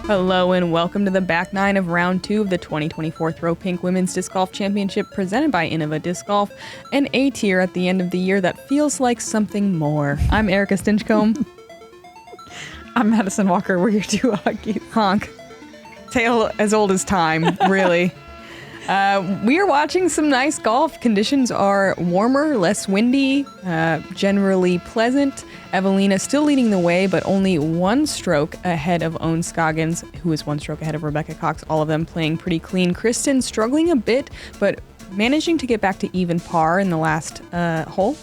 Hello and welcome to the back nine of round 2 of the 2024 Throw Pink Women's Disc Golf Championship presented by Innova Disc Golf, an A tier at the end of the year that feels like something more. I'm Erika Stinchcomb. I'm Madison Walker. We're your two huggies. Honk. Tale as old as time, really. We are watching some nice golf. Conditions are warmer, less windy, generally pleasant. Eveliina still leading the way, but only one stroke ahead of own Scoggins, who is one stroke ahead of Rebecca Cox. All of them playing pretty clean. Kristin struggling a bit, but managing to get back to even par in the last hole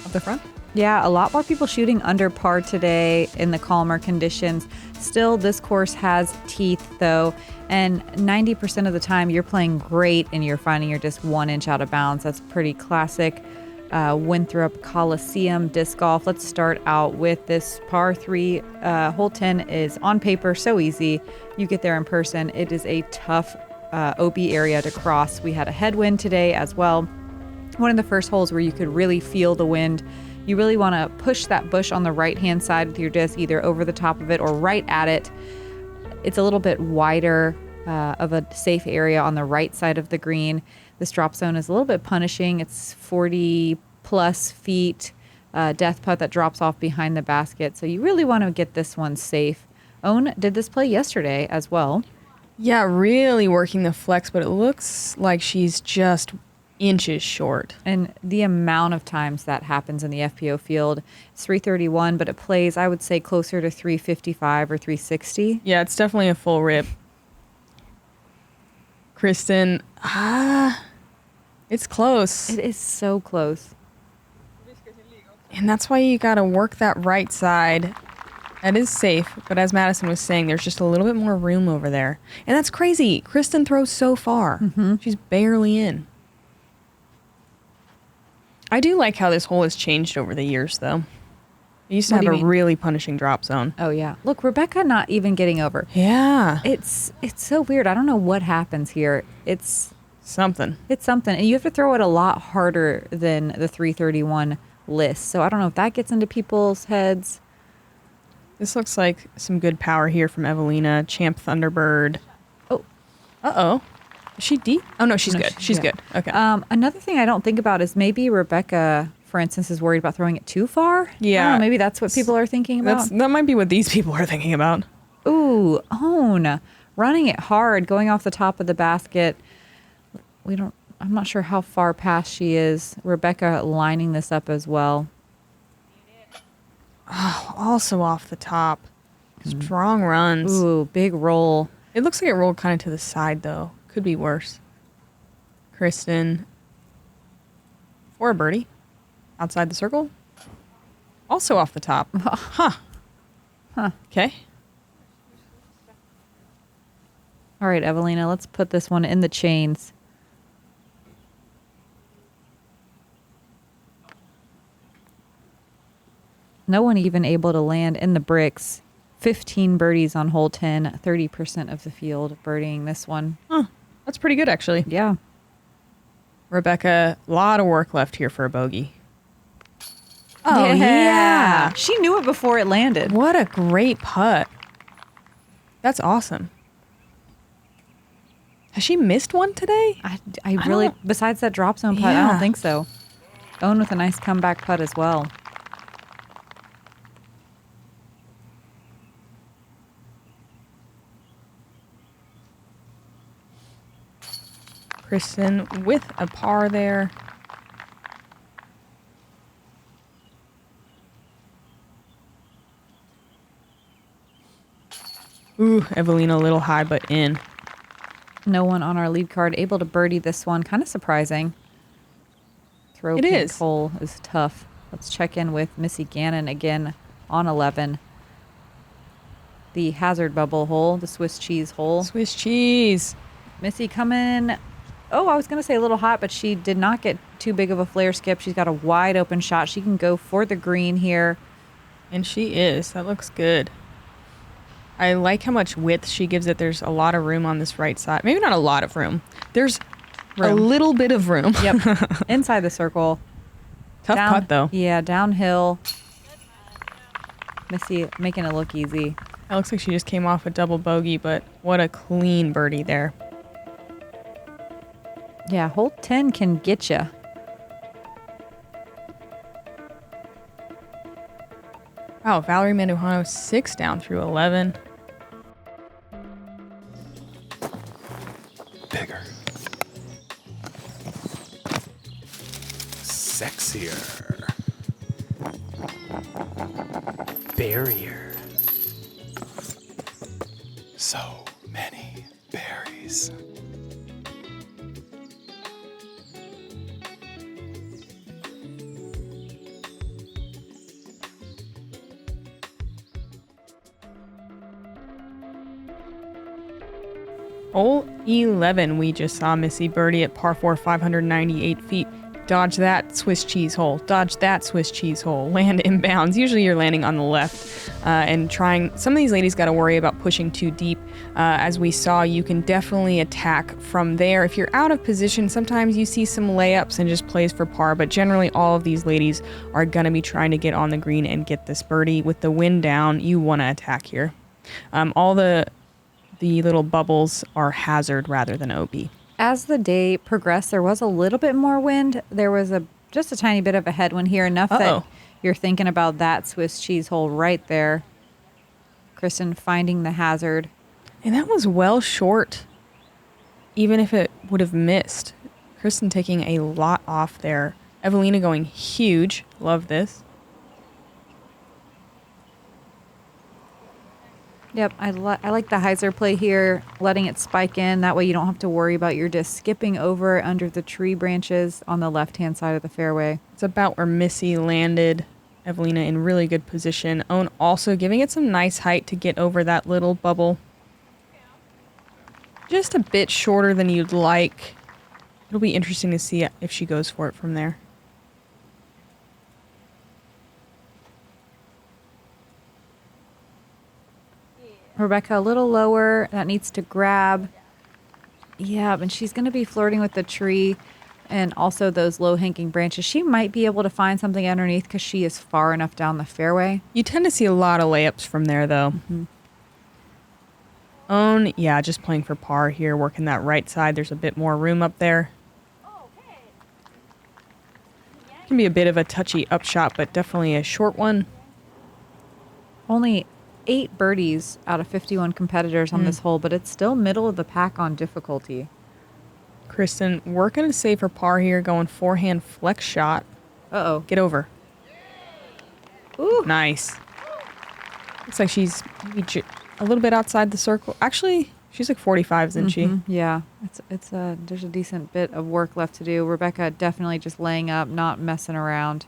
of the front. Yeah, a lot more people shooting under par today in the calmer conditions. Still, this course has teeth, though, and 90% of the time you're playing great and you're finding you're just 1 inch out of bounds. That's pretty classic Winthrop Coliseum disc golf. Let's start out with this par 3. Hole 10 is on paper so easy. You get there in person. It is a tough OB area to cross. We had a headwind today as well. One of the first holes where you could really feel the wind. You really want to push that bush on the right-hand side with your disc, either over the top of it or right at it. It's a little bit wider of a safe area on the right side of the green. This drop zone is a little bit punishing. It's 40-plus feet, death putt that drops off behind the basket. So you really want to get this one safe. Own did this play yesterday as well. Yeah, really working the flex, but it looks like she's just inches short. And the amount of times that happens in the FPO field, it's 331, but it plays, I would say, closer to 355 or 360. Yeah, it's definitely a full rip. Kristin, it's close. It is so close. And that's why you got to work that right side. That is safe, but as Madison was saying, there's just a little bit more room over there. And that's crazy. Kristin throws so far. Mm-hmm. She's barely in. I do like how this hole has changed over the years, though. It used to have a really punishing drop zone. Oh, yeah. Look, Rebecca not even getting over. Yeah. It's so weird. I don't know what happens here. It's something. It's something. And you have to throw it a lot harder than the 331 list. So I don't know if that gets into people's heads. This looks like some good power here from Eveliina. Champ Thunderbird. Oh. Uh-oh. Is she deep? Oh, no, she's good. She's good. Okay. Another thing I don't think about is maybe Rebecca, for instance, is worried about throwing it too far. Yeah. I don't know, maybe that's what people are thinking about. That might be what these people are thinking about. Ooh, Own. Running it hard, going off the top of the basket. I'm not sure how far past she is. Rebecca lining this up as well. Oh, also off the top. Strong runs. Ooh, big roll. It looks like it rolled kind of to the side, though. Could be worse. Kristin for a birdie outside the circle. Also off the top. Huh. Okay. All right, Eveliina, let's put this one in the chains. No one even able to land in the bricks. 15 birdies on hole 10, 30% of the field birdieing this one. Huh. That's pretty good, actually. Yeah. Rebecca, a lot of work left here for a bogey. Oh, yeah. She knew it before it landed. What a great putt. That's awesome. Has she missed one today? I really, besides that drop zone putt, I don't think so. Own with a nice comeback putt as well. Kristin with a par there. Ooh, Eveliina a little high, but in. No one on our lead card able to birdie this one. Kind of surprising. Throw it pink is. Hole is tough. Let's check in with Missy Gannon again on 11. The hazard bubble hole, the Swiss cheese hole. Swiss cheese. Missy coming. Oh, I was going to say a little hot, but she did not get too big of a flare skip. She's got a wide open shot. She can go for the green here. And she is. That looks good. I like how much width she gives it. There's a lot of room on this right side. Maybe not a lot of room. There's a little bit of room. Yep. Inside the circle. Tough putt, though. Yeah, downhill. Missy making it look easy. That looks like she just came off a double bogey, but what a clean birdie there. Yeah, hole 10 can get you. Wow, Valerie Mandujano 6 down through 11. Bigger. Sexier. Barrier. So many berries. Hole 11, we just saw Missy birdie at par 4, 598 feet. Dodge that Swiss cheese hole. Dodge that Swiss cheese hole. Land inbounds. Usually you're landing on the left and trying. Some of these ladies got to worry about pushing too deep. As we saw, you can definitely attack from there. If you're out of position, sometimes you see some layups and just plays for par, but generally all of these ladies are going to be trying to get on the green and get this birdie. With the wind down, you want to attack here. All the little bubbles are hazard rather than OB. As the day progressed, there was a little bit more wind. There was just a tiny bit of a headwind here, enough that you're thinking about that Swiss cheese hole right there. Kristin finding the hazard. And that was well short, even if it would have missed. Kristin taking a lot off there. Eveliina going huge. Love this. Yep, I like the hyzer play here, letting it spike in. That way you don't have to worry about your disc skipping over under the tree branches on the left-hand side of the fairway. It's about where Missy landed. Eveliina in really good position. Own also giving it some nice height to get over that little bubble. Just a bit shorter than you'd like. It'll be interesting to see if she goes for it from there. Rebecca a little lower. That needs to grab. Yeah, and she's going to be flirting with the tree and also those low-hanging branches. She might be able to find something underneath because she is far enough down the fairway. You tend to see a lot of layups from there, though. Mm-hmm. Own, yeah, just playing for par here, working that right side. There's a bit more room up there. Can be a bit of a touchy upshot, but definitely a short one. Only 8 birdies out of 51 competitors on this hole, but it's still middle of the pack on difficulty. Kristin working to save her par here, going forehand flex shot. Uh-oh. Get over. Ooh. Nice. Looks like she's maybe a little bit outside the circle. Actually, she's like 45, isn't she? Yeah, there's a decent bit of work left to do. Rebecca definitely just laying up, not messing around.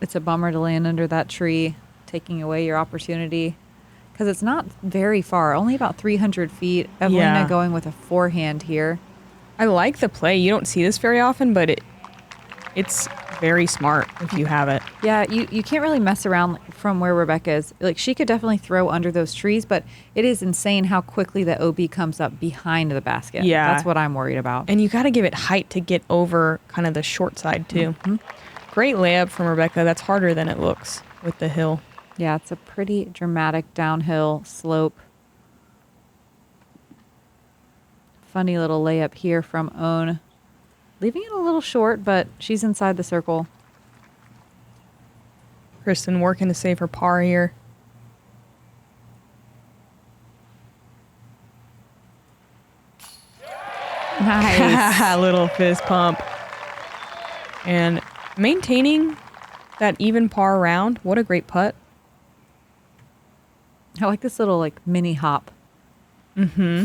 It's a bummer to land under that tree, taking away your opportunity. Because it's not very far, only about 300 feet. Eveliina going with a forehand here. I like the play. You don't see this very often, but it's very smart if you have it. Yeah, you can't really mess around from where Rebecca is. Like, she could definitely throw under those trees, but it is insane how quickly the OB comes up behind the basket. Yeah. That's what I'm worried about. And you got to give it height to get over kind of the short side, too. Great layup from Rebecca. That's harder than it looks with the hill. Yeah, it's a pretty dramatic downhill slope. Funny little layup here from Own. Leaving it a little short, but she's inside the circle. Kristin working to save her par here. Nice. Little fist pump. And maintaining that even par round. What a great putt. I like this little mini hop. Mm-hmm.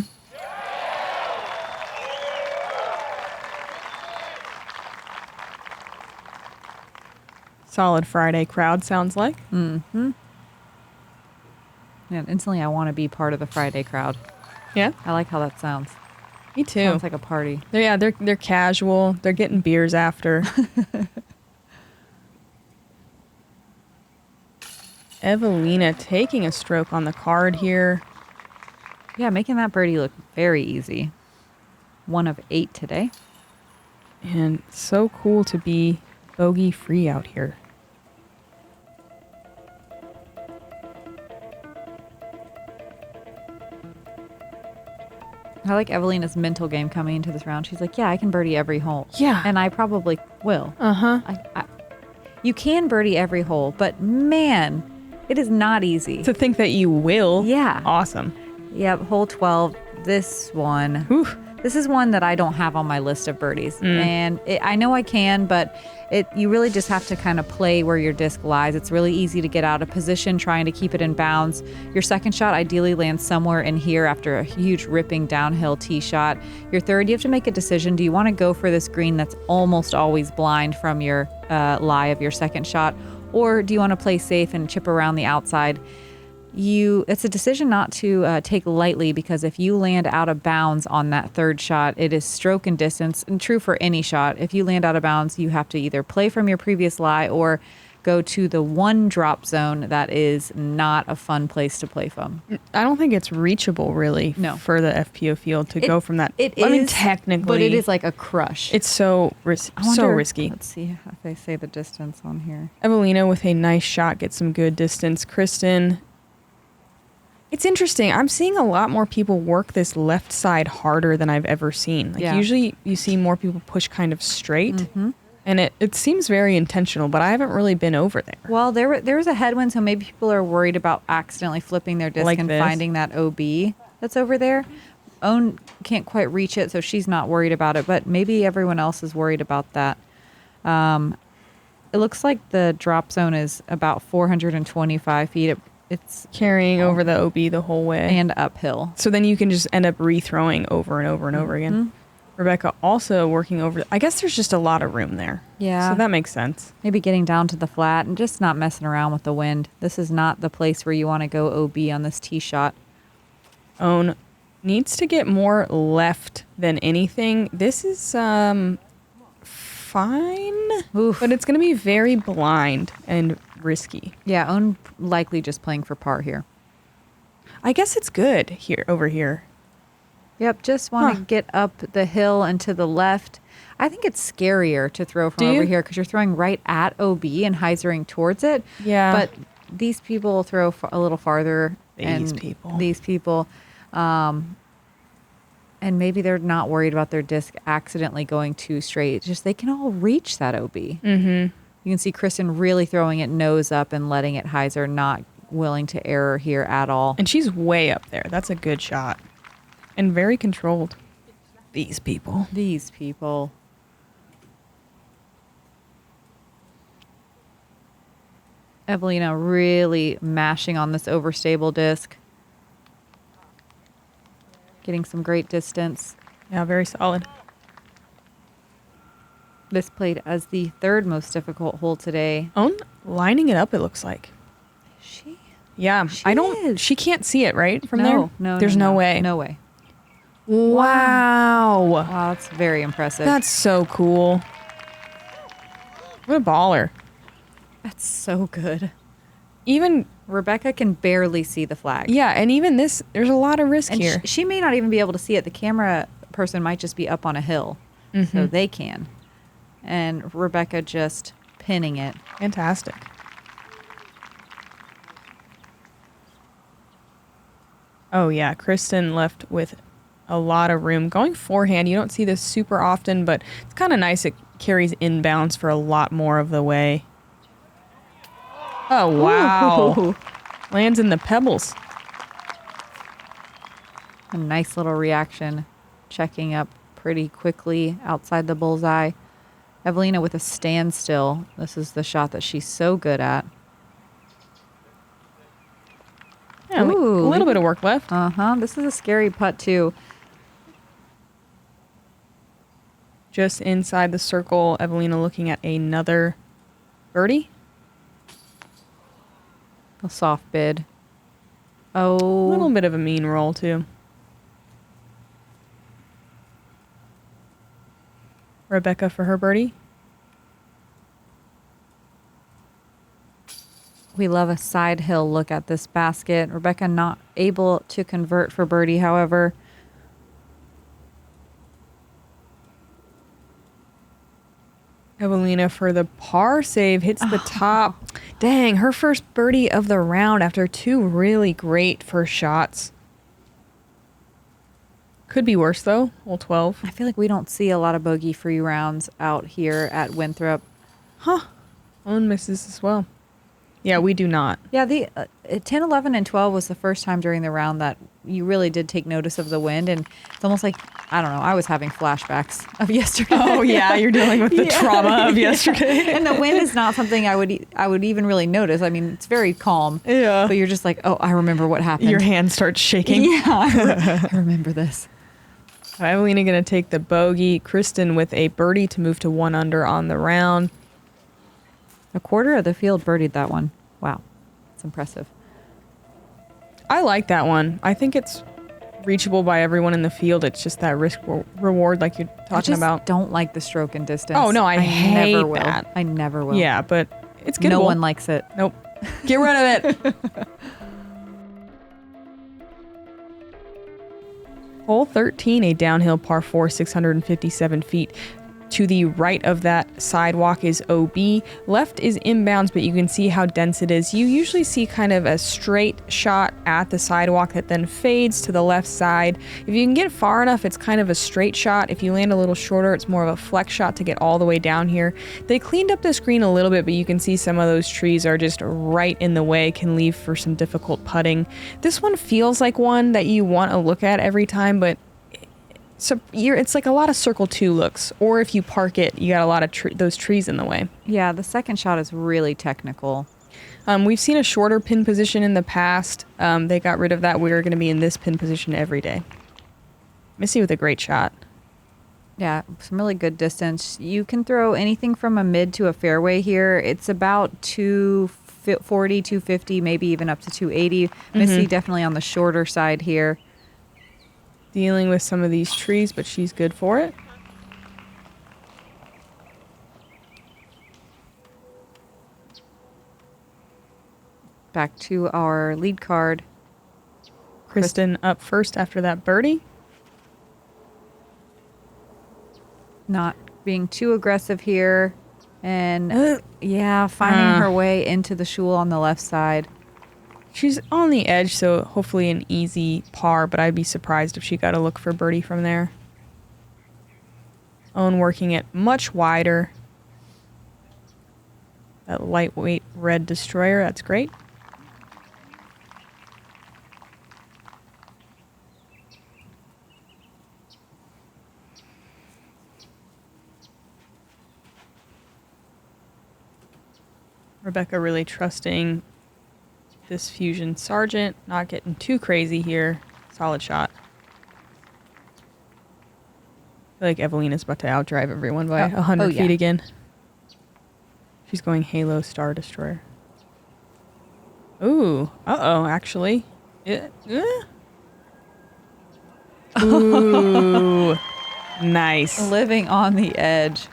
Solid Friday crowd, sounds like. Mm-hmm. And instantly I want to be part of the Friday crowd. Yeah? I like how that sounds. Me too. Sounds like a party. They're casual. They're getting beers after. Eveliina taking a stroke on the card here. Yeah, making that birdie look very easy. 1 of 8 today. And so cool to be bogey free out here. I like Evelina's mental game coming into this round. She's like, yeah, I can birdie every hole. Yeah. And I probably will. Uh-huh. You can birdie every hole, but man, it is not easy. To think that you will. Yeah. Awesome. Yep, hole 12. This one. Whew. This is one that I don't have on my list of birdies. And I know I can, but you really just have to kind of play where your disc lies. It's really easy to get out of position trying to keep it in bounds. Your second shot ideally lands somewhere in here after a huge ripping downhill tee shot. Your third, you have to make a decision. Do you want to go for this green that's almost always blind from your lie of your second shot? Or do you want to play safe and chip around the outside? It's a decision not to take lightly, because if you land out of bounds on that third shot, it is stroke and distance, and true for any shot. If you land out of bounds, you have to either play from your previous lie or go to the one drop zone that is not a fun place to play from. I don't think it's reachable, really, for the FPO field to go from that. I mean, technically. But it is like a crush. It's so risky. Let's see if they say the distance on here. Eveliina with a nice shot gets some good distance. Kristin. It's interesting. I'm seeing a lot more people work this left side harder than I've ever seen. Usually you see more people push kind of straight, and it seems very intentional, but I haven't really been over there. Well, there was a headwind, so maybe people are worried about accidentally flipping their disc and finding that OB that's over there. Own can't quite reach it, so she's not worried about it, but maybe everyone else is worried about that. It looks like the drop zone is about 425 feet. It's carrying over the OB the whole way. And uphill. So then you can just end up rethrowing over and over and over again. Rebecca also working over. I guess there's just a lot of room there. Yeah. So that makes sense. Maybe getting down to the flat and just not messing around with the wind. This is not the place where you want to go OB on this tee shot. Own needs to get more left than anything. This is fine. Oof. But it's going to be very blind and risky. Yeah, Own likely just playing for par here. I guess it's good here over here. Yep, just want to get up the hill and to the left. I think it's scarier to throw from over here because you're throwing right at OB and hyzering towards it. Yeah. But these people throw a little farther. These people. And maybe they're not worried about their disc accidentally going too straight. It's just they can all reach that OB. Mm-hmm. You can see Kristin really throwing it nose up and letting it hyzer, not willing to error here at all. And she's way up there. That's a good shot. And very controlled. These people. Eveliina really mashing on this overstable disc. Getting some great distance. Yeah, very solid. This played as the third most difficult hole today. Own lining it up, it looks like. She? Yeah. She can't see it, right? From there? No. There's no way. No way. Wow. Wow, that's very impressive. That's so cool. What a baller. That's so good. Even Rebecca can barely see the flag. Yeah, and even this, there's a lot of risk here. She may not even be able to see it. The camera person might just be up on a hill, so they can. And Rebecca just pinning it. Fantastic. Oh, yeah. Kristin left with a lot of room. Going forehand, you don't see this super often, but it's kind of nice. It carries inbounds for a lot more of the way. Oh, wow. Ooh. Lands in the pebbles. A nice little reaction. Checking up pretty quickly outside the bullseye. Eveliina with a standstill. This is the shot that she's so good at. Yeah, a little bit of work left. This is a scary putt, too. Just inside the circle, Eveliina looking at another birdie. A soft bid. Oh. A little bit of a mean roll, too. Rebecca for her birdie. We love a side hill look at this basket. Rebecca not able to convert for birdie, however. Eveliina for the par save hits the top. Dang, her first birdie of the round after 2 really great first shots. Could be worse though. Hole 12. I feel like we don't see a lot of bogey-free rounds out here at Winthrop. Owen misses as well. Yeah, we do not. Yeah, the 10, 11, and 12 was the first time during the round that you really did take notice of the wind. And it's almost like, I don't know, I was having flashbacks of yesterday. Oh, yeah, you're dealing with the trauma of yesterday. And the wind is not something I would even really notice. I mean, it's very calm. Yeah. But you're just like, oh, I remember what happened. Your hand starts shaking. Yeah, I remember this. Eveliina going to take the bogey. Kristin with a birdie to move to 1 under on the round. A quarter of the field birdied that one. Wow. That's impressive. I like that one. I think it's reachable by everyone in the field. It's just that risk reward like you're talking about. I don't like the stroke and distance. Oh, no, I hate never will. that. I never will. Yeah, but it's good. No one likes it. Nope. Get rid of it. Hole 13, a downhill par 4, 657 feet. To the right of that sidewalk is OB. Left is inbounds, but you can see how dense it is. You usually see kind of a straight shot at the sidewalk that then fades to the left side. If you can get far enough, it's kind of a straight shot. If you land a little shorter, it's more of a flex shot to get all the way down here. They cleaned up the screen a little bit, but you can see some of those trees are just right in the way, can leave for some difficult putting. This one feels like one that you want to look at every time, but so it's like a lot of circle 2 looks, or if you park it, you got a lot of those trees in the way. Yeah, the second shot is really technical. We've seen a shorter pin position in the past. They got rid of that. We're going to be in this pin position every day. Missy with a great shot. Yeah, some really good distance. You can throw anything from a mid to a fairway here. It's about 240, 250, maybe even up to 280. Missy definitely on the shorter side here. Dealing with some of these trees, but she's good for it. Back to our lead card. Kristin up first after that birdie. Not being too aggressive here. And yeah, finding her way into the shul on the left side. She's on the edge, so hopefully an easy par, but I'd be surprised if she got a look for birdie from there. Owen working it much wider. That lightweight red destroyer, that's great. Rebecca really trusting this Fusion Sergeant, not getting too crazy here. Solid shot. I feel like Evelina's about to outdrive everyone by 100 feet again. She's going Halo Star Destroyer. Ooh, actually. Ooh, nice. Living on the edge.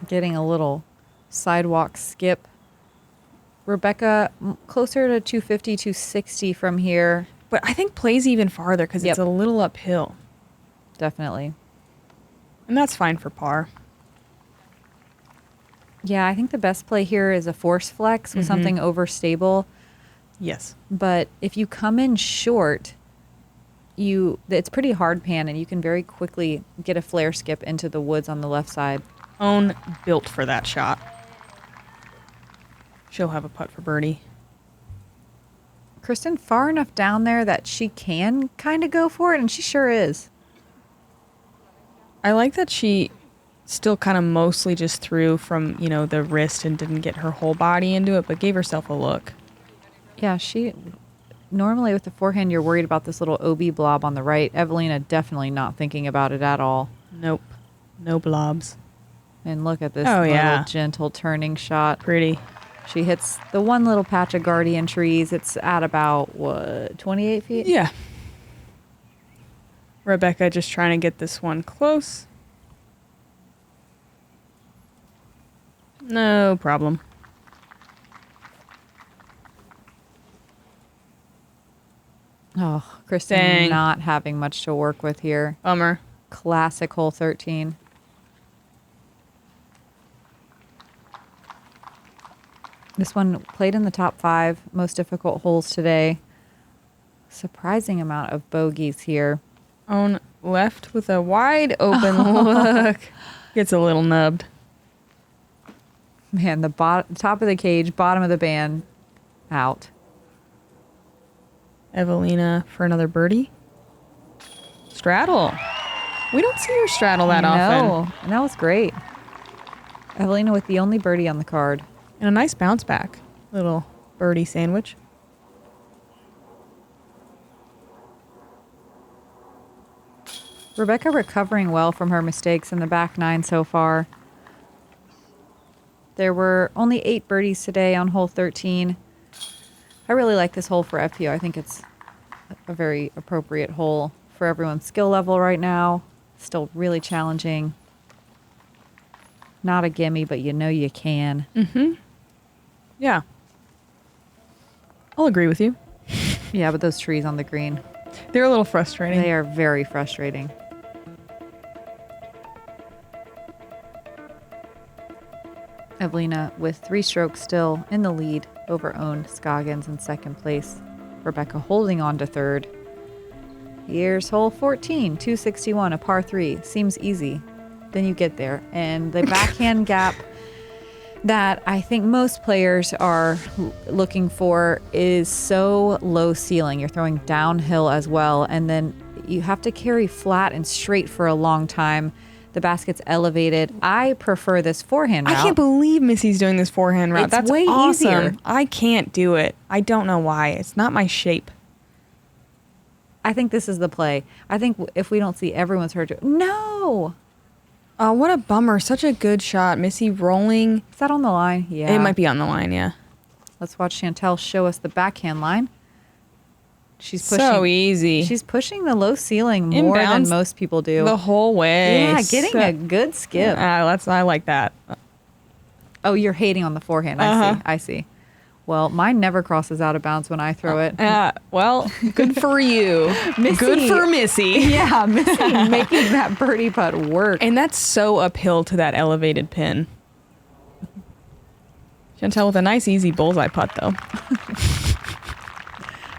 Getting a little sidewalk skip. Rebecca closer to 250, 260 from here. But I think plays even farther because it's a little uphill. Definitely. And that's fine for par. Yeah, I think the best play here is a force flex with something overstable. Yes. But if you come in short, it's pretty hard pan, and you can very quickly get a flare skip into the woods on the left side. Owen built for that shot. She'll have a putt for birdie. Kristin far enough down there that she can kind of go for it, and she sure is. I like that she still kind of mostly just threw from, the wrist and didn't get her whole body into it, but gave herself a look. Yeah, normally with the forehand, you're worried about this little OB blob on the right. Eveliina definitely not thinking about it at all. Nope. No blobs. And look at this little gentle turning shot. Pretty. She hits the one little patch of guardian trees. It's at about, 28 feet? Yeah. Rebecca just trying to get this one close. No problem. Oh, Kristin not having much to work with here. Bummer. Classic hole 13. This one played in the top 5 most difficult holes today. Surprising amount of bogeys here. Own left with a wide open look. Gets a little nubbed. Man, the top of the cage, bottom of the band, out. Eveliina for another birdie. Straddle. We don't see her straddle that often. No, and that was great. Eveliina with the only birdie on the card. And a nice bounce back. Little birdie sandwich. Rebecca recovering well from her mistakes in the back 9 so far. There were only 8 birdies today on hole 13. I really like this hole for FPO. I think it's a very appropriate hole for everyone's skill level right now. Still really challenging. Not a gimme, but you know you can. Mm-hmm. Yeah. I'll agree with you. Yeah, but those trees on the green, they're a little frustrating. they are very frustrating. Eveliina with 3 strokes still in the lead over owned Scoggins in second place. Rebecca holding on to third. Here's hole 14, 261, a par 3. Seems easy. Then you get there. And the backhand gap that I think most players are looking for is so low ceiling. You're throwing downhill as well. And then you have to carry flat and straight for a long time. The basket's elevated. I prefer this forehand route. I can't believe Missy's doing this forehand route. It's That's way awesome. easier. I can't do it. I don't know why. It's not my shape. I think this is the play. I think if we don't see everyone's hurt. No! Oh, what a bummer. Such a good shot. Missy rolling. Is that on the line? Yeah. It might be on the line, yeah. Let's watch Chantel show us the backhand line. She's pushing. So easy. She's pushing the low ceiling more than Inbounds most people do. the whole way. Yeah, getting a good skip. I like that. Oh, you're hating on the forehand. I see. Well, mine never crosses out of bounds when I throw it. Well, good for you. Missy. Good for Missy. Yeah, Missy making that birdie putt work. And that's so uphill to that elevated pin. Chantel with a nice easy bullseye putt, though.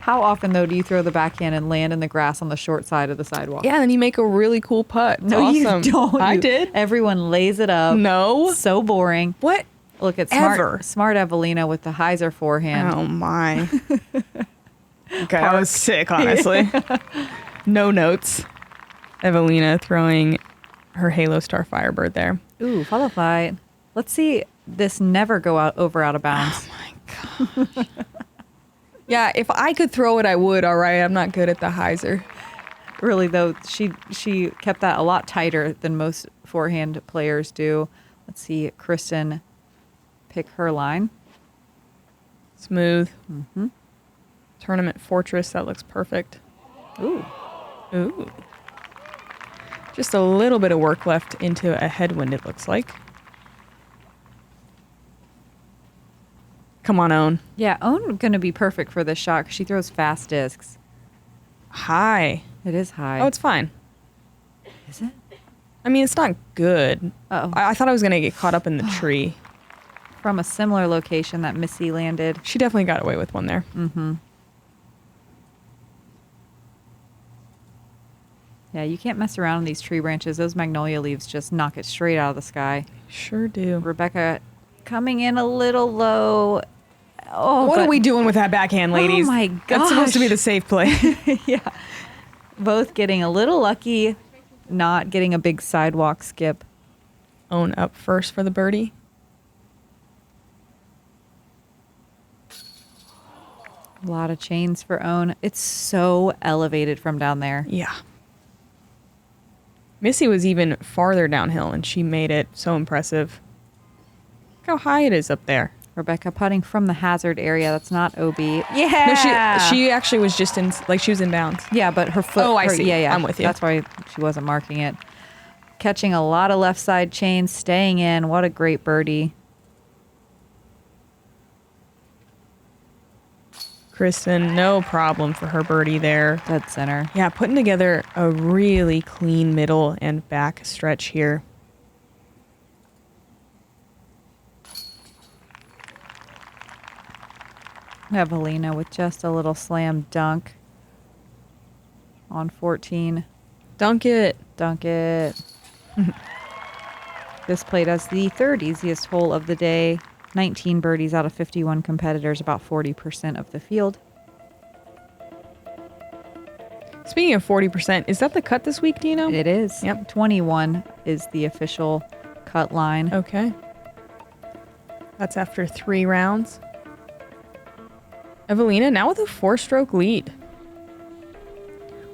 How often, though, do you throw the backhand and land in the grass on the short side of the sidewalk? Yeah, and then you make a really cool putt. It's No, awesome. you don't. I did. Everyone lays it up. No. So boring. What? Look at Ever. smart Eveliina with the hyzer forehand. Oh, my. Okay, I was sick, honestly. No notes. Eveliina throwing her Halo Star Firebird there. Ooh, follow flight. Let's see this never go out of bounds. Oh, my gosh. Yeah, if I could throw it, I would. All right, I'm not good at the hyzer. Really, though, she kept that a lot tighter than most forehand players do. Let's see Kristin pick her line. Smooth. Mm-hmm. Tournament Fortress, that looks perfect. Ooh. Ooh. Just a little bit of work left into a headwind, it looks like. Come on, Own. Yeah, Own going to be perfect for this shot because she throws fast discs. High. It is high. Oh, it's fine. Is it? I mean, it's not good. Uh-oh. I thought I was going to get caught up in the tree. From a similar location that Missy landed. She definitely got away with one there. Mm-hmm. Yeah, you can't mess around in these tree branches. Those magnolia leaves just knock it straight out of the sky. Sure do. Rebecca coming in a little low. Oh, What are we doing with that backhand, ladies? Oh my That's supposed to be gosh. the safe play. Yeah. Both getting a little lucky, not getting a big sidewalk skip. Own up first for the birdie. A lot of chains for Own. It's so elevated from down there. Yeah. Missy was even farther downhill, and she made it so impressive. Look how high it is up there. Rebecca putting from the hazard area. That's not OB. Yeah. No, she actually was just in, like, she was in bounds. Yeah, but her foot. Oh, I see. Yeah. I'm with you. That's why she wasn't marking it. Catching a lot of left side chains, staying in. What a great birdie. Kristin, no problem for her birdie there. Dead center. Yeah, putting together a really clean middle and back stretch here. Eveliina with just a little slam dunk on 14. Dunk it. Dunk it. This played as the third easiest hole of the day. 19 birdies out of 51 competitors, about 40% of the field. Speaking of 40%, is that the cut this week, do you know? It is. Yep. 21 is the official cut line. Okay. That's after 3 rounds. Eveliina now with a 4-stroke lead.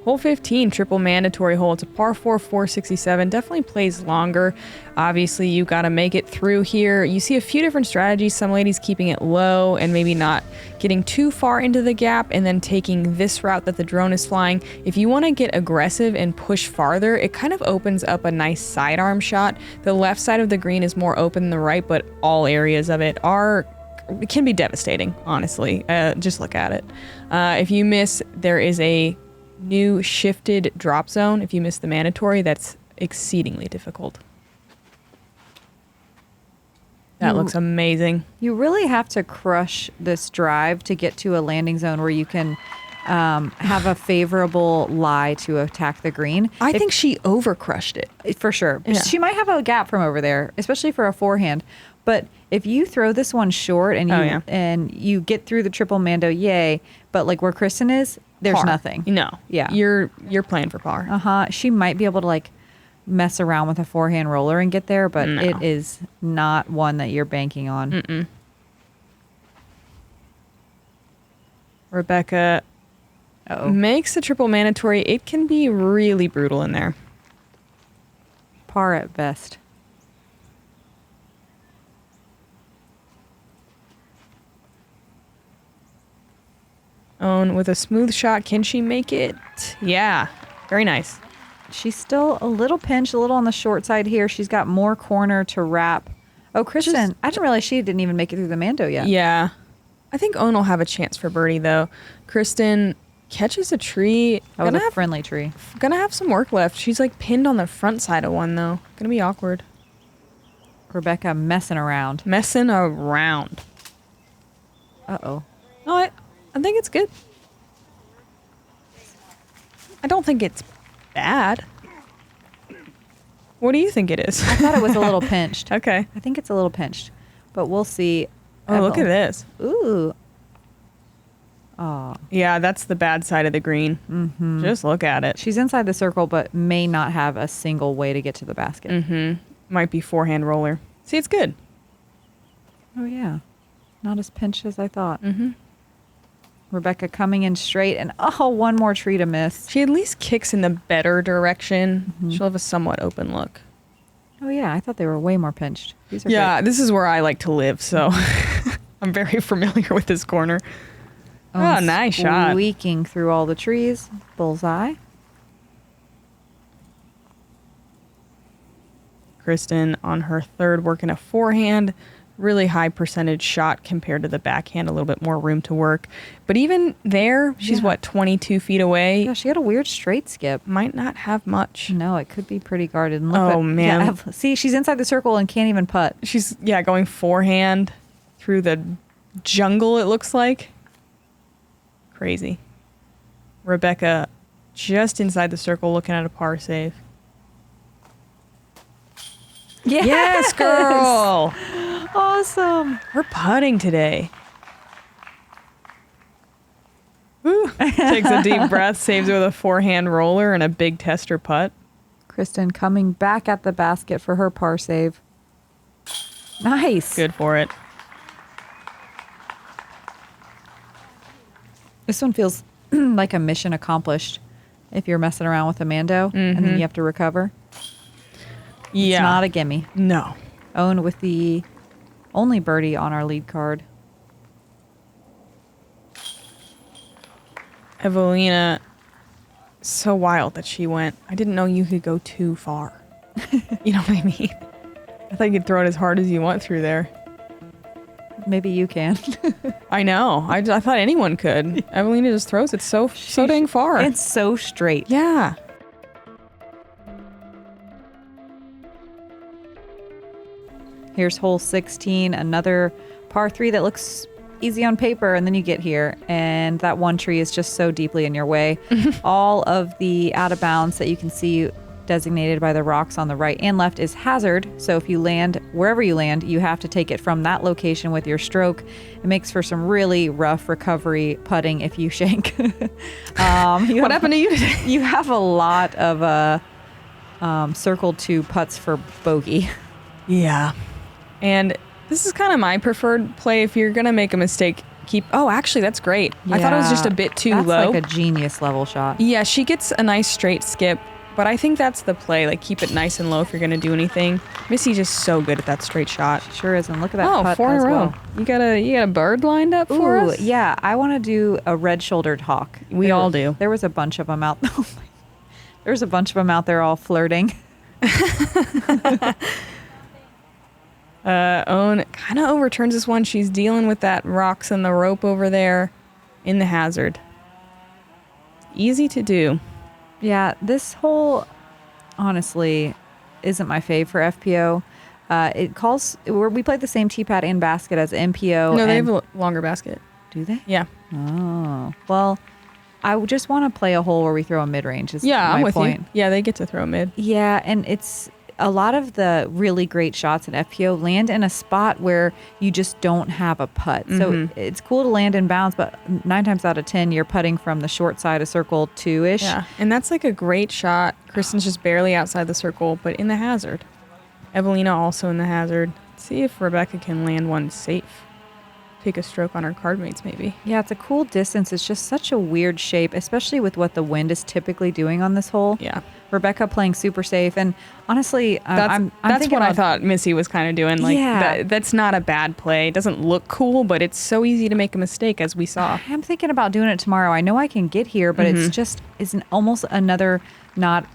Hole 15, triple mandatory hole. It's a par 4, 467. Definitely plays longer. Obviously, you got to make it through here. You see a few different strategies. Some ladies keeping it low and maybe not getting too far into the gap and then taking this route that the drone is flying. If you want to get aggressive and push farther, it kind of opens up a nice sidearm shot. The left side of the green is more open than the right, but all areas of it can be devastating, honestly. Just look at it. If you miss, there is a new shifted drop zone. If you miss the mandatory, that's exceedingly difficult. That looks amazing. You really have to crush this drive to get to a landing zone where you can have a favorable lie to attack the green. I think she overcrushed it. For sure. Yeah. She might have a gap from over there, especially for a forehand. But if you throw this one short and you get through the triple mando, yay. But like where Kristin is, there's Par. nothing. No. Yeah. You're playing for par. She might be able to like mess around with a forehand roller and get there, but No. it is not one that you're banking on. Mm-mm. Rebecca makes the triple mandatory. It can be really brutal in there. Par at best. Owen with a smooth shot. Can she make it? Yeah. Very nice. She's still a little pinched, a little on the short side here. She's got more corner to wrap. Oh, Kristin, I didn't realize she didn't even make it through the mando yet. Yeah. I think Owen will have a chance for birdie, though. Kristin catches a tree. That was a friendly tree. Gonna have some work left. She's like pinned on the front side of one, though. Gonna be awkward. Rebecca messing around. Messing around. Uh-oh. No, I think it's good. I don't think it's bad. What do you think it is? I thought it was a little pinched. Okay. I think it's a little pinched, but we'll see. Oh, look at this. Ooh. Oh. Yeah, that's the bad side of the green. Mm-hmm. Just look at it. She's inside the circle, but may not have a single way to get to the basket. Mm-hmm. Might be forehand roller. See, it's good. Oh, yeah. Not as pinched as I thought. Mm-hmm. Rebecca coming in straight, and one more tree to miss. She at least kicks in the better direction. Mm-hmm. She'll have a somewhat open look. Oh, yeah. I thought they were way more pinched. These are Yeah, great. this is where I like to live, so I'm very familiar with this corner. Oh, nice shot. Squeaking through all the trees. Bullseye. Kristin on her third working a forehand. Really high percentage shot compared to the backhand, a little bit more room to work. But even there, she's 22 feet away. Yeah, she had a weird straight skip. Might not have much. No, it could be pretty guarded. And Man. Yeah, see, she's inside the circle and can't even putt. She's, going forehand through the jungle, it looks like. Crazy. Rebecca just inside the circle looking at a par save. Yes, girl! Awesome. We're putting today. Woo. Takes a deep breath, saves it with a forehand roller and a big tester putt. Kristin coming back at the basket for her par save. Nice. Good for it. This one feels like a mission accomplished if you're messing around with a mando and then you have to recover. Yeah. It's not a gimme. No. Owen with the only birdie on our lead card. Eveliina, so wild that she went. I didn't know you could go too far. You know what I mean? I thought you could throw it as hard as you want through there. Maybe you can. I know. I thought anyone could. Eveliina just throws it so dang far. It's so straight. Yeah. Here's hole 16, another par 3 that looks easy on paper, and then you get here, and that one tree is just so deeply in your way. All of the out of bounds that you can see designated by the rocks on the right and left is hazard. So if you land wherever you land, you have to take it from that location with your stroke. It makes for some really rough recovery putting if you shank. What happened to you today? You have a lot of circle 2 putts for bogey. Yeah. And this is kind of my preferred play. If you're going to make a mistake, actually, that's great. I thought it was just a bit too That's low. like a genius level shot. Yeah, she gets a nice straight skip, but I think that's the play. Like, keep it nice and low if you're going to do anything. Missy just so good at that straight shot. She sure is. And look at that putt 4 in as a row. well. You got a bird lined up for Ooh, us? yeah. I want to do a red-shouldered hawk. We all do. There was a bunch of them out. There's a bunch of them out there all flirting. Own kind of overturns this one. She's dealing with that rocks and the rope over there in the hazard. Easy to do. Yeah, this hole, honestly, isn't my fave for FPO. We played the same tee pad and basket as MPO. No, they have a longer basket. Do they? Yeah. Oh, well, I would just want to play a hole where we throw a mid-range. I'm with point. you. Yeah, they get to throw mid. Yeah, and it's a lot of the really great shots in FPO land in a spot where you just don't have a putt. So it's cool to land in bounds, but 9 times out of 10, you're putting from the short side of circle 2-ish. Yeah, and that's like a great shot. Kristin's just barely outside the circle, but in the hazard. Eveliina also in the hazard. Let's see if Rebecca can land one safe. Take a stroke on her card mates, maybe. Yeah, it's a cool distance. It's just such a weird shape, especially with what the wind is typically doing on this hole. Yeah. Rebecca playing super safe. And honestly, I'm that's thinking what I thought Missy was kind of doing. Like, Yeah. that's not a bad play. It doesn't look cool, but it's so easy to make a mistake, as we saw. I'm thinking about doing it tomorrow. I know I can get here, but it's almost another not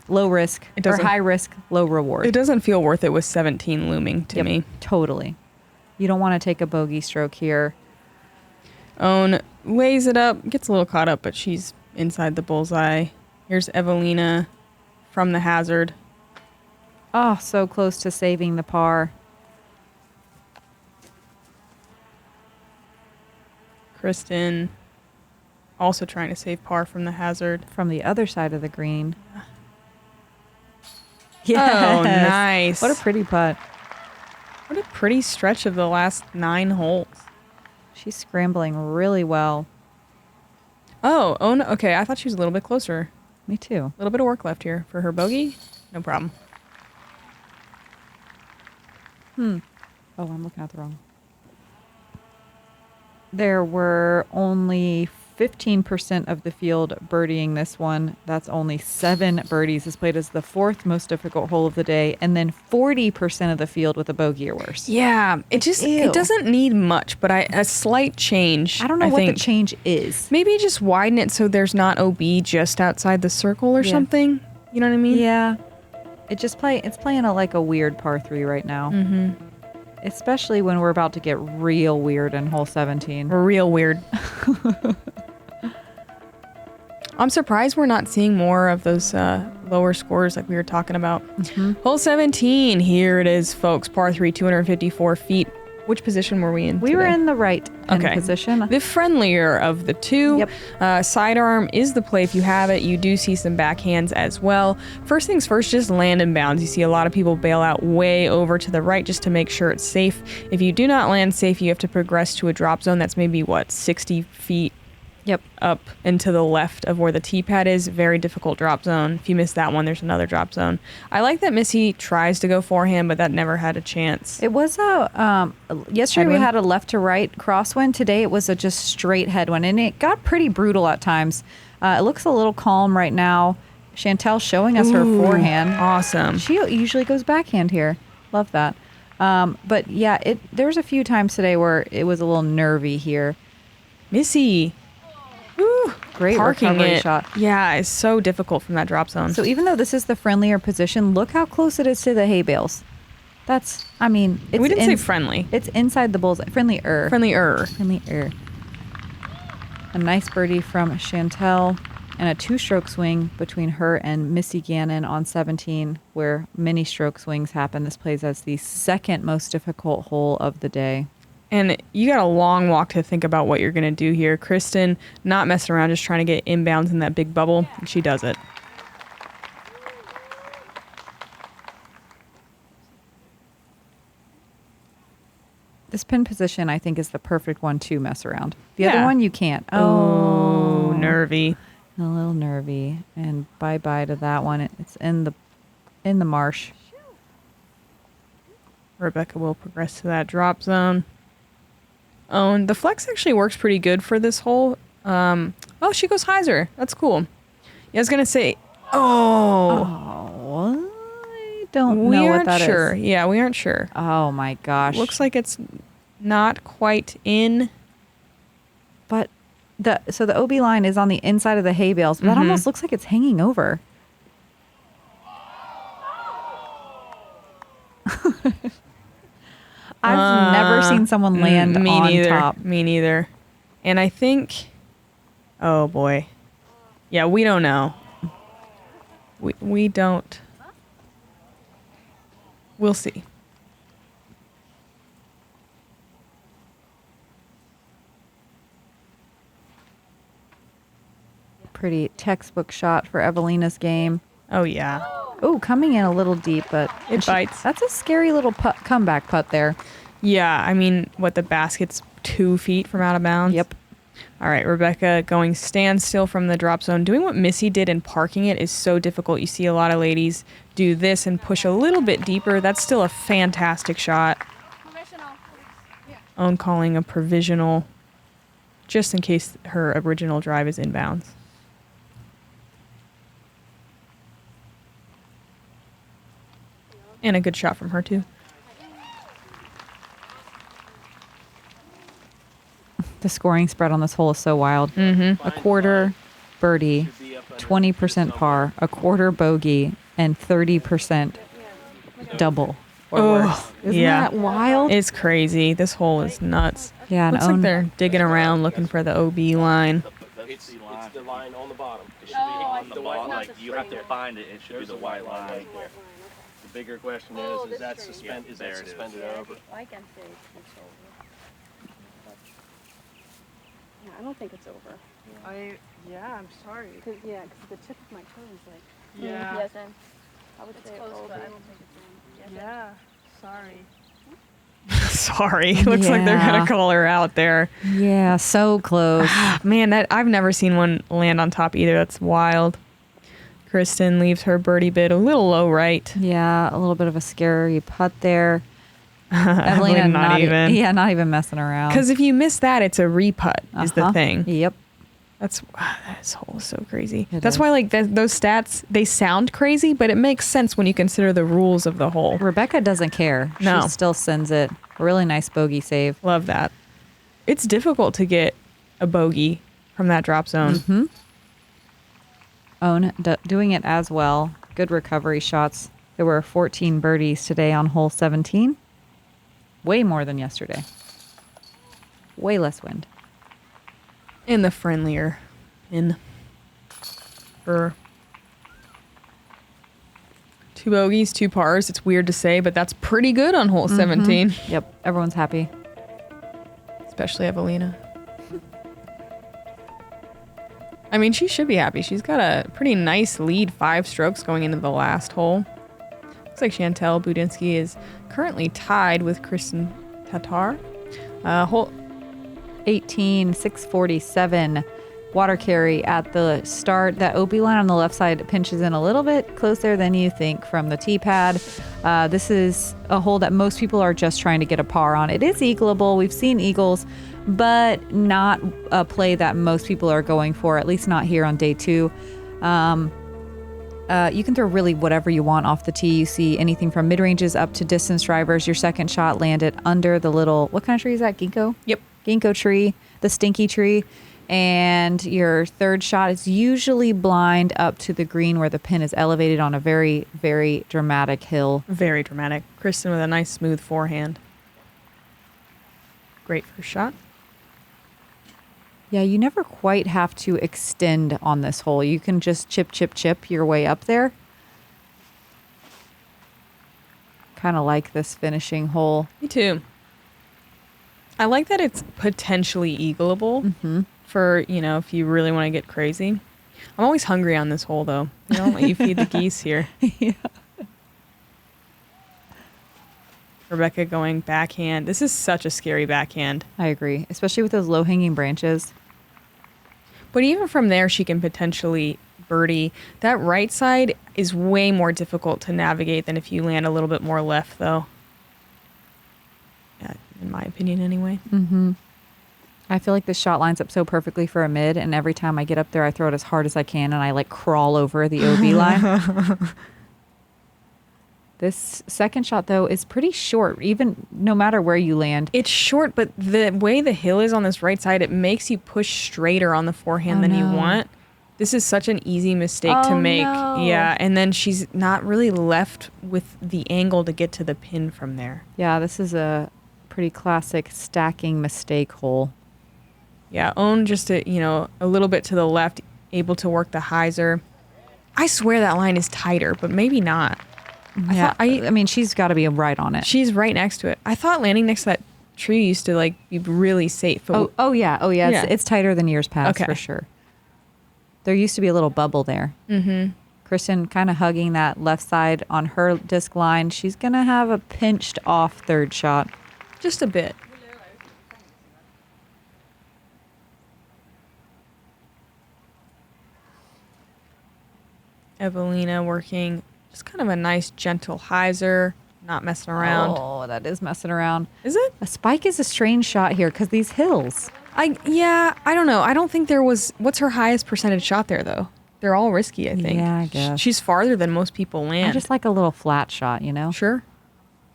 low risk or high risk, low reward. It doesn't feel worth it with 17 looming to me. Totally. You don't want to take a bogey stroke here. Own lays it up, gets a little caught up, but she's inside the bullseye. Here's Eveliina from the hazard. Oh, so close to saving the par. Kristin also trying to save par from the hazard. From the other side of the green. Oh, nice. What a pretty putt. What a pretty stretch of the last 9 holes. She's scrambling really well. Oh, okay. I thought she was a little bit closer. Me too. A little bit of work left here for her bogey. No problem. Oh, I'm looking at the wrong. There were only 15% of the field birdieing this one. That's only 7 birdies. This played as the 4th most difficult hole of the day, and then 40% of the field with a bogey or worse. Yeah, it doesn't need much, but a slight change. I don't know what the change is. Maybe just widen it so there's not OB just outside the circle or something. You know what I mean? Yeah. It's playing like a weird par 3 right now. Especially when we're about to get real weird in hole 17. Real weird. I'm surprised we're not seeing more of those lower scores like we were talking about. Hole 17. Here it is, folks. Par 3, 254 feet. Which position were we in We today? were in the right position. The friendlier of the two. Yep. Sidearm is the play if you have it. You do see some backhands as well. First things first, just land in bounds. You see a lot of people bail out way over to the right just to make sure it's safe. If you do not land safe, you have to progress to a drop zone that's maybe, 60 feet up and to the left of where the tee pad is. Very difficult drop zone. If you miss that one, there's another drop zone. I like that Missy tries to go forehand, but that never had a chance. It was yesterday we had a left to right crosswind. Today it was a just straight headwind, and it got pretty brutal at times. It looks a little calm right now. Chantel showing us her forehand. Awesome. She usually goes backhand here. Love that. But yeah, there's a few times today where it was a little nervy here. Missy. Woo. Great recovery shot. Yeah, it's so difficult from that drop zone. So even though this is the friendlier position, look how close it is to the hay bales. It's we didn't say friendly. It's inside the bullseye. Friendlier. Friendlier. A nice birdie from Chantel and a 2-stroke swing between her and Missy Gannon on 17, where many stroke swings happen. This plays as the 2nd most difficult hole of the day. And you got a long walk to think about what you're going to do here. Kristin, not messing around, just trying to get inbounds in that big bubble. And she does it. This pin position, I think, is the perfect one to mess around. The other one, you can't. Oh, nervy. A little nervy. And bye-bye to that one. It's in the marsh. Rebecca will progress to that drop zone. Oh, and the flex actually works pretty good for this hole. Oh, she goes hyzer. That's cool. Yeah, I was going to say, Oh, I don't know what that is. We aren't sure. Yeah, we aren't sure. Oh, my gosh. Looks like it's not quite in. But so the OB line is on the inside of the hay bales. But that almost looks like it's hanging over. I've never seen someone land on top. Me neither. And I think, oh boy. Yeah, we don't know. We don't. We'll see. Pretty textbook shot for Eveliina's game. Oh, yeah. Oh, coming in a little deep, but It bites. That's a scary little comeback putt there. Yeah, I mean, the basket's 2 feet from out of bounds? Yep. All right, Rebecca going standstill from the drop zone. Doing what Missy did and parking it is so difficult. You see a lot of ladies do this and push a little bit deeper. That's still a fantastic shot. Own calling a provisional just in case her original drive is inbounds. And a good shot from her, too. The scoring spread on this hole is so wild. A quarter birdie, 20% par, a quarter bogey, and 30% double or worse. Isn't that wild? It's crazy. This hole is nuts. Yeah, looks like they're digging around looking for the OB line. It's the line on the bottom. It should be Oh, on the white. like You have to find it. It should be the white line right there. The bigger question is that suspended over? I can say it's over. Yeah, I don't think it's over. I'm sorry. Cause the tip of my toe is like. Yeah. Yes, and I would say close, over. but I don't think it's in. Yeah, sorry. Sorry. Looks like they're going to call her out there. Yeah, so close. Man, I've never seen one land on top either. That's wild. Kristin leaves her birdie bit a little low right. Yeah, a little bit of a scary putt there. Eveliina not even. Not even messing around. Because if you miss that, it's a re-putt is the thing. Yep. This hole is so crazy. It That's is. why those stats, they sound crazy, but it makes sense when you consider the rules of the hole. Rebecca doesn't care. No. She still sends it. A really nice bogey save. Love that. It's difficult to get a bogey from that drop zone. Own doing it as well. Good recovery shots. There were 14 birdies today on hole 17. Way more than yesterday. Way less wind. In the friendlier pin. For 2 bogeys, 2 pars. It's weird to say, but that's pretty good on hole 17. Yep. Everyone's happy. Especially Eveliina. I mean, she should be happy. She's got a pretty nice lead, 5 strokes going into the last hole. Looks like Chantel Budinsky is currently tied with Kristin Tattar. Hole 18, 647. Water carry at the start. That OB line on the left side pinches in a little bit closer than you think from the tee pad. This is a hole that most people are just trying to get a par on. It is eagleable. We've seen eagles, but not a play that most people are going for, at least not here on day 2. You can throw really whatever you want off the tee. You see anything from mid-ranges up to distance drivers. Your second shot landed under the little, what kind of tree is that? Ginkgo? Yep. Ginkgo tree, the stinky tree. And your third shot is usually blind up to the green where the pin is elevated on a very, very dramatic hill. Very dramatic. Kristin with a nice smooth forehand. Great first shot. Yeah, you never quite have to extend on this hole. You can just chip, chip, chip your way up there. Kind of like this finishing hole. Me too. I like that it's potentially eagleable for, if you really want to get crazy. I'm always hungry on this hole, though. They don't let you feed the geese here. Yeah. Rebecca going backhand. This is such a scary backhand. I agree, especially with those low-hanging branches. But even from there, she can potentially birdie. That right side is way more difficult to navigate than if you land a little bit more left, though. Yeah, in my opinion, anyway. Mm-hmm. I feel like this shot lines up so perfectly for a mid, and every time I get up there, I throw it as hard as I can, and I like crawl over the OB line. This second shot, though, is pretty short, even no matter where you land. It's short, but the way the hill is on this right side, it makes you push straighter on the forehand than you want. This is such an easy mistake to make. No. Yeah, and then she's not really left with the angle to get to the pin from there. Yeah, this is a pretty classic stacking mistake hole. Yeah, Own just a little bit to the left, able to work the hyzer. I swear that line is tighter, but maybe not. Yeah, I mean, she's got to be right on it. She's right next to it. I thought landing next to that tree used to be really safe. But Oh yeah. Yeah. It's tighter than years past Okay. for sure. There used to be a little bubble there. Mm-hmm. Kristin kind of hugging that left side on her disc line. She's gonna have a pinched off third shot. just a bit. Eveliina working just kind of a nice gentle hyzer, not messing around. Oh, that is messing around. Is it? A spike is a strange shot here because these hills. I don't know. I don't think there was. What's her highest percentage shot there though? They're all risky, I think. Yeah, I guess. She's farther than most people land. I just like a little flat shot, you know? Sure.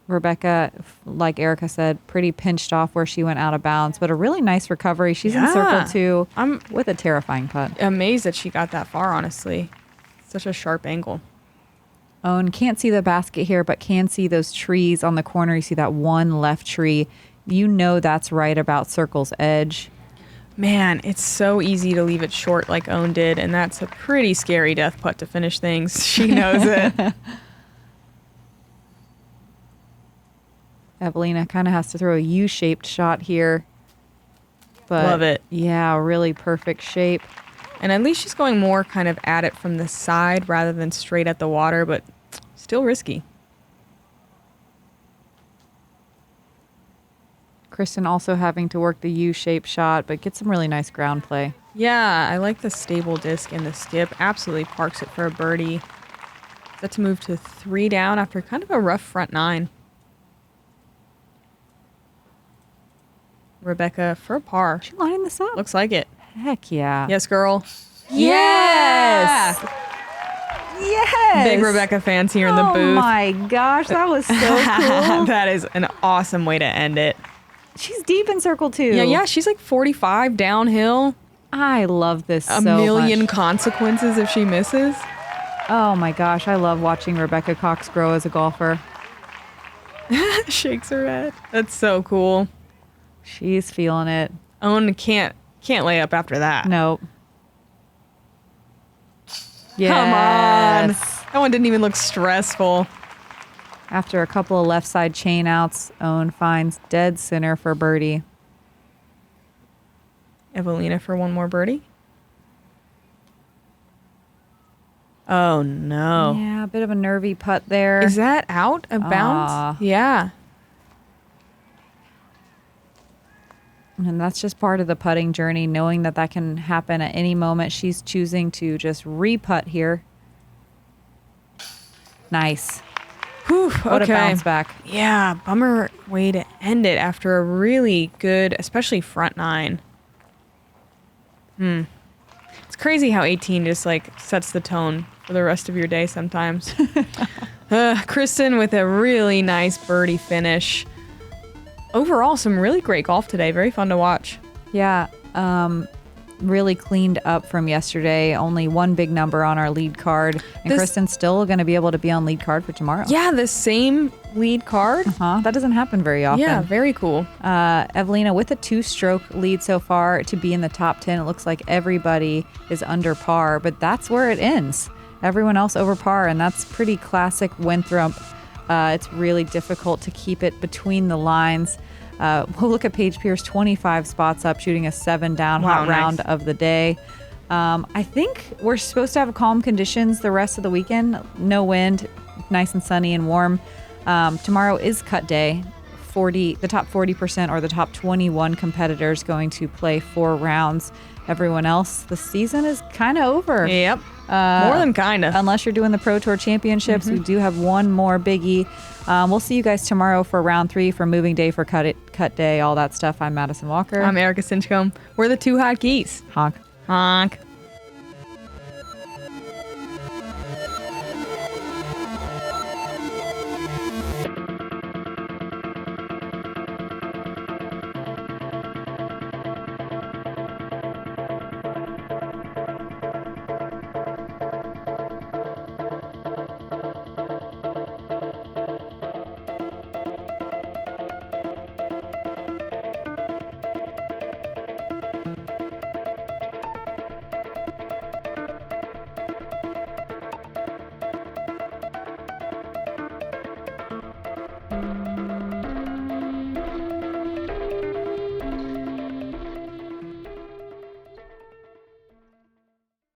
Rebecca, like Erika said, pretty pinched off where she went out of bounds, but a really nice recovery. She's in circle two I'm with a terrifying putt. amazed that she got that far, honestly. Such a sharp angle. Owen can't see the basket here, but can see those trees on the corner. You see that one left tree. You know that's right about circle's edge. Man, it's so easy to leave it short like Owen did, and that's a pretty scary death putt to finish things. She knows it. Eveliina kind of has to throw a U-shaped shot here. But Love it. Yeah, really perfect shape. And at least she's going more kind of at it from the side rather than straight at the water, but still risky. Kristin also having to work the U-shaped shot, but gets some really nice ground play. Yeah, I like the stable disc and the skip. Absolutely parks it for a birdie. Set to move to 3 down after kind of a rough front 9. Rebecca for a par. She lining this up. Looks like it. Heck yeah. Yes, girl. Yes. Yes. Big Rebecca fans here in the booth. Oh my gosh, that was so cool. That is an awesome way to end it. She's deep in circle two. Yeah, she's like 45 downhill. I love this A so million much. consequences if she misses. Oh my gosh, I love watching Rebecca Cox grow as a golfer. Shakes her head. That's so cool. She's feeling it. Owen can't lay up after that. Nope. Yes. Come on. That one didn't even look stressful. After a couple of left side chain outs, Owen finds dead center for birdie. Eveliina for one more birdie. Oh no. Yeah, a bit of a nervy putt there. Is that out of bounds? Ah. Yeah. And that's just part of the putting journey, knowing that that can happen at any moment. She's choosing to just re-putt here. Nice. Whew, What okay. a bounce back. Yeah, bummer way to end it after a really good, especially front 9. It's crazy how 18 just sets the tone for the rest of your day sometimes. Kristin with a really nice birdie finish. Overall, some really great golf today. Very fun to watch. Yeah, really cleaned up from yesterday. Only one big number on our lead card. And Kristin's still going to be able to be on lead card for tomorrow. Yeah, the same lead card. That doesn't happen very often. Yeah, very cool. Eveliina with a 2-stroke lead so far to be in the top 10. It looks like everybody is under par, but that's where it ends. Everyone else over par, and that's pretty classic Winthrop. It's really difficult to keep it between the lines. We'll look at Paige Pierce, 25 spots up, shooting a 7 down, Wow, hot nice. round of the day. I think we're supposed to have calm conditions the rest of the weekend. No wind, nice and sunny and warm. Tomorrow is cut day. The top 40% or the top 21 competitors going to play 4 rounds. Everyone else, the season is kind of over. Yep. More than kinda. Unless you're doing the Pro Tour Championships. We do have one more biggie. We'll see you guys tomorrow for round 3, for moving day, for cut day, all that stuff. I'm Madison Walker. I'm Erika Stinchcomb. We're the 2 hot geese. Honk. Honk.